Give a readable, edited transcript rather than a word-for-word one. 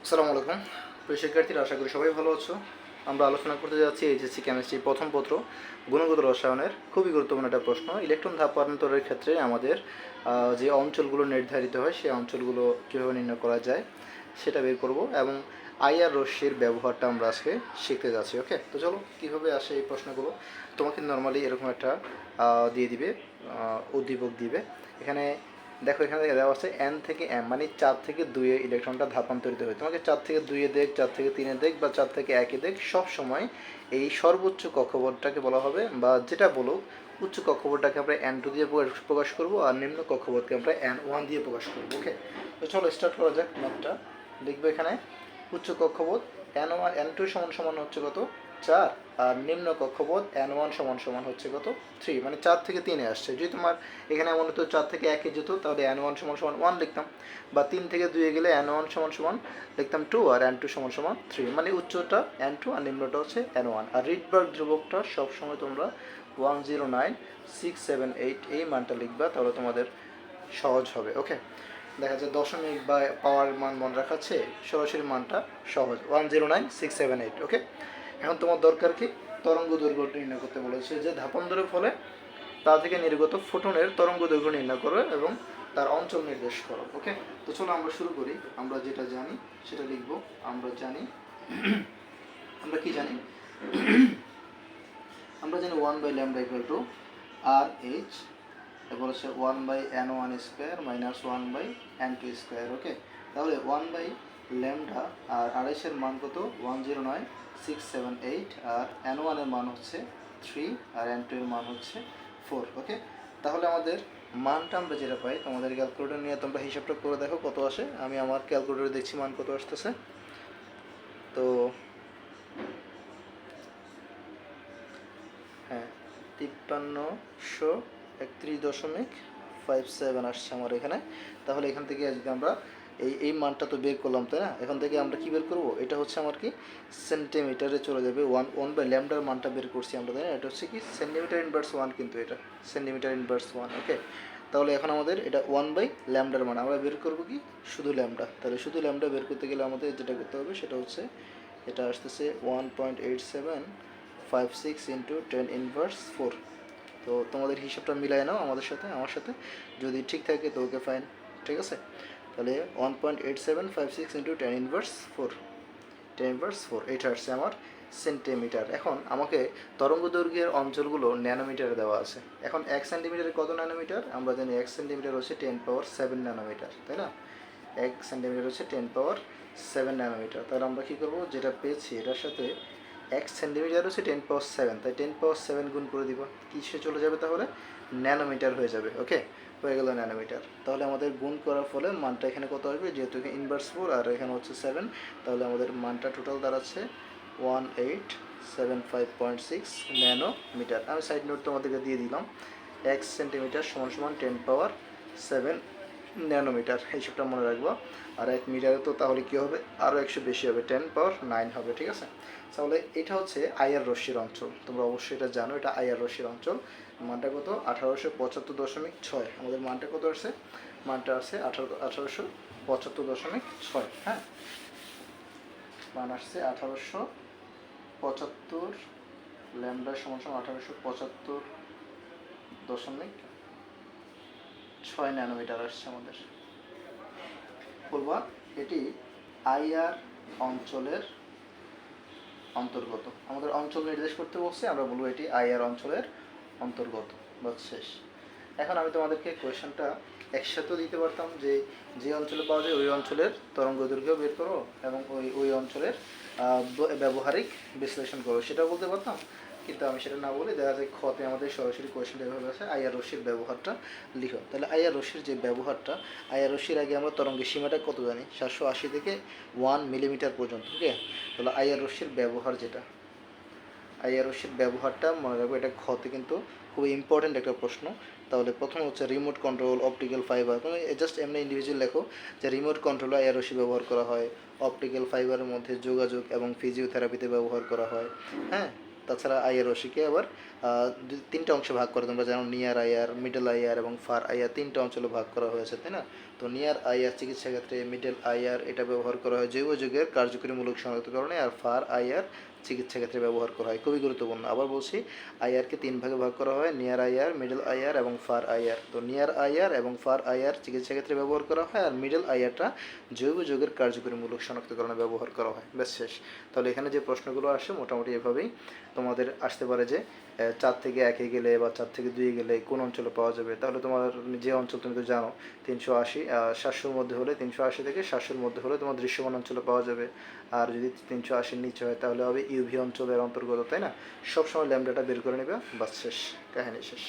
আসসালামু আলাইকুম প্রিয় শিক্ষার্থীরা, আশা করি সবাই ভালো আছো। আমরা আলোচনা করতে যাচ্ছি এইচএসসি কেমিস্ট্রি প্রথম পত্র গুণগত রসায়নের খুবই গুরুত্বপূর্ণ একটা প্রশ্ন। ইলেকট্রন ধাপান্তরের ক্ষেত্রে আমাদের যে অঞ্চলগুলো নির্ধারিত হয় সেই অঞ্চলগুলো কীভাবে নির্ণয় করা যায় সেটা বের করব, এবং আইআর রশ্মির ব্যবহারটা আমরা আজকে শিখতে যাচ্ছি। ওকে, তো চলো কীভাবে আসে এই প্রশ্নগুলো। তোমাকে নর্মালি এরকম একটা দিয়ে দিবে, উদ্দীপক দিবে। এখানে দেখো, এখানে দেওয়া আছে এন থেকে এম, মানে 4 থেকে 2-এ ইলেকট্রনটা ধাপান্তরিত হয়। তোমাকে 4 থেকে 2-এ দেখ, 4 থেকে 3-এ দেখ বা 4 থেকে 1-এ দেখ, সব সময় এই সর্বোচ্চ কক্ষপথটাকে বলা হবে, বা যেটা বলুক উচ্চ কক্ষপথটাকে আমরা N2 দিয়ে প্রকাশ করব, আর নিম্ন কক্ষপথকে আমরা N1 দিয়ে প্রকাশ করব। ওকে, তো চলো স্টার্ট করা যাক। ম্যাথটা লিখবো এখানে উচ্চ কক্ষপথ N1 N2 সমান সমান হচ্ছে কত 4, আর নিম্ন কক্ষপথ N1 সমান সমান হচ্ছে কত 3, মানে 4 থেকে 3-এ আসছে। যদি তোমার এখানে এমন হতো 4 থেকে 1-এ যেত, তাহলে N1 সমান সমান 1 লিখতাম, বা 3 থেকে 2-এ গেলে N1 সমান সমান লিখতাম 2, আর N2 সমান সমান 3, মানে উচ্চটা N2 আর নিম্নটা হচ্ছে N1। আর রিডবার্গ ধ্রুবকটা সবসময় তোমরা 109678 এই মানটা লিখবা, তাহলে তোমাদের সহজ হবে। ওকে, দেখা যায় দশমিক বা পাওয়ার মান মনে রাখাচ্ছে, সরাসরি মানটা সহজ 109678। ওকে, এখন তোমার দরকার কি, তরঙ্গ দৈর্ঘ্য নির্ণয় করতে বলেছে, যে ধাপান্তরের ফলে তা থেকে নির্গত ফোটনের তরঙ্গ দৈর্ঘ্য নির্ণয় করো এবং তার অঞ্চল নির্দেশ করো। ওকে, তো চলো আমরা শুরু করি। আমরা যেটা জানি সেটা লিখব। আমরা জানি আমরা কি জানি আমরা জানি 1/λ আর এইচ, এরপর হচ্ছে 1/n1² মাইনাস 1/n2²। ওকে, তাহলে 1/λ আর আড়াইশের মান কত 109678, আর n1 এর মান হচ্ছে 3, আর n2 এর মান হচ্ছে 4। ওকে, তাহলে আমাদের মানটা আমরা যেটা পাই, তোমাদের ক্যালকুলেটর নিয়ে তোমরা হিসাবটা করে দেখো কত আসে। আমি আমার ক্যালকুলেটরে দেখছি মান কত আসতেছে। তো হ্যাঁ, 5331.57 আসছে আমার এখানে। তাহলে এখান থেকে যদি আমরা এই মানটা তো বের করলাম, তাই না? এখান থেকে আমরা কি বের করব, এটা হচ্ছে আমার কি সেন্টিমিটারে চলে যাবে। 1/λ মানটা বের করছি আমরা, তাই না? এটা হচ্ছে কি সেন্টিমিটার ইনভার্স 1, কিন্তু এটা সেন্টিমিটার ইনভার্স 1। ওকে, তাহলে এখন আমাদের এটা 1/λ মান আমরা বের করব কি শুধু ল্যামডা। তাহলে শুধু ল্যামডা বের করতে গেলে আমাদের যেটা করতে হবে সেটা হচ্ছে, এটা আসতেছে 1.8756 ইন্টু 10⁻⁴। তো তোমাদের হিসাবটা মিলাই নাও আমার সাথে, যদি ঠিক থাকে তো ওকে, ফাইন, ঠিক আছে। তাহলে 1.8756 ইন্টু 10⁻⁴, এটা আসছে আমার সেন্টিমিটার। এখন আমাকে তরঙ্গ দৈর্ঘ্যের অঞ্চলগুলো ন্যানোমিটারে দেওয়া আছে। এখন 1 সেন্টিমিটারে কত ন্যানোমিটার? আমরা জানি 1 সেন্টিমিটার হচ্ছে 10⁻7 ন্যানোমিটার, তাই না? 1 সেন্টিমিটার হচ্ছে 10⁻7 ন্যানোমিটার। তাহলে আমরা কী করবো, যেটা পেয়েছি এটার সাথে 1 সেন্টিমিটার হচ্ছে 10⁻7, তাই 10⁻7 গুণ করে দিব, কিসে চলে যাবে তাহলে ন্যানোমিটার হয়ে যাবে। ওকে, হয়ে গেল ন্যানোমিটার। তাহলে আমাদের গুণ করার ফলে মানটা এখানে কত আসবে, যেহেতু এখানে ইনভার্স 4 আর এখানে হচ্ছে 7, তাহলে আমাদের মানটা টোটাল দাঁড়াচ্ছে 1875.6 ন্যানোমিটার। আমি সাইড নোট তোমাদেরকে দিয়ে দিলাম, 1 সেন্টিমিটার সমান সমান 10⁻7 ন্যানোমিটার, এইসবটা মনে রাখবো। আর 1 মিটারে তো তাহলে কী হবে, আরও 100 বেশি হবে, 10⁻9 হবে, ঠিক আছে। তাহলে এটা হচ্ছে আইআর রশ্মির অঞ্চল, তোমরা অবশ্যই এটা জানো, এটা আইআর রশ্মির অঞ্চল। মানটা কত 1875.6, আমাদের মানটা কত আসছে, মানটা আসছে 1875.6। হ্যাঁ, মান আসছে 1875, ল্যামডা সমান সমান 1875.6 ন্যানোমিটার আসছে আমাদের। বলবা এটি আইআর অঞ্চলের অন্তর্গত। আমাদের অঞ্চল নির্দেশ করতে বলছে, আমরা বলবো এটি আইআর অঞ্চলের অন্তর্গত, বাস শেষ। এখন আমি তোমাদেরকে কোয়েশনটা একসাথেও দিতে পারতাম, যে যে অঞ্চলে পাওয়া যায় ওই অঞ্চলের তরঙ্গ দৈর্ঘ্য বের করো এবং ওই অঞ্চলের ব্যবহারিক বিশ্লেষণ করো, সেটাও বলতে পারতাম। কিন্তু আমি সেটা না বলে দেখা যায় খতে আমাদের সরাসরি কোয়েশনটা এভাবে আছে, আইআর রশ্মির ব্যবহারটা লিখো। তাহলে আইআর রশ্মির যে ব্যবহারটা, আইআর রশ্মির আগে আমরা তরঙ্গের সীমাটা কত জানি, 780 থেকে 1 মিলিমিটার পর্যন্ত। ওকে, তাহলে আইআর রশ্মির ব্যবহার যেটা, আইআর রশ্মির ব্যবহারটা মনে রাখবো, এটা খতে কিন্তু খুবই ইম্পর্টেন্ট একটা প্রশ্ন। তাহলে প্রথম হচ্ছে রিমোট কন্ট্রোল, অপটিক্যাল ফাইবার। তুমি জাস্ট এমনি ইন্ডিভিজুয়াল লেখো যে রিমোট কন্ট্রোলে আইআর রশ্মি ব্যবহার করা হয়, অপটিক্যাল ফাইবারের মধ্যে যোগাযোগ এবং ফিজিওথেরাপিতে ব্যবহার করা হয়। হ্যাঁ, তাছাড়া আইআর রশ্মিকে আবার 3টে অংশে ভাগ করে, তোমরা জানো নিয়ার আইআর, মিডল আইআর এবং ফার আইআর, 3টে অঞ্চলে ভাগ করা হয়েছে, তাই না? তো নিয়ার আইআর চিকিৎসা ক্ষেত্রে, মিডল আইআর এটা ব্যবহার করা হয় জৈব যৌগের কার্যকরীমূলক শনাক্তকরণে, আর ফার আইআর চিকিৎসা ক্ষেত্রে ব্যবহার করা হয়। খুবই গুরুত্বপূর্ণ। আবার বলছি, আইআরকে 3 ভাগে ভাগ করা হয়, নিয়ার আইআর, মিডল আইআর এবং ফার আইআর। তো নিয়ার আইআর এবং ফার আইআর চিকিৎসা ক্ষেত্রে ব্যবহার করা হয়, আর মিডল আইআরটা জৈব যৌগের কার্যকরীমূলক শনাক্তকরণে ব্যবহার করা হয়। বেশ শেষ। তাহলে এখানে যে প্রশ্নগুলো আসে মোটামুটি এভাবেই তোমাদের আসতে পারে যে 4 থেকে 1-এ গেলে বা 4 থেকে 2-এ গেলে কোন অঞ্চলে পাওয়া যাবে। তাহলে তোমার যে অঞ্চল তুমি তো জানো 380 700-র মধ্যে হলে, 380 থেকে 700-র মধ্যে হলে তোমার দৃশ্যমান অঞ্চলে পাওয়া যাবে। আর যদি 380-র নিচে হয় তাহলে হবে ইউভি অঞ্চলের অন্তর্গত, তাই না? সবসময় ল্যামডাটা বের করে নেবে, বাস শেষ, কাহিনী শেষ।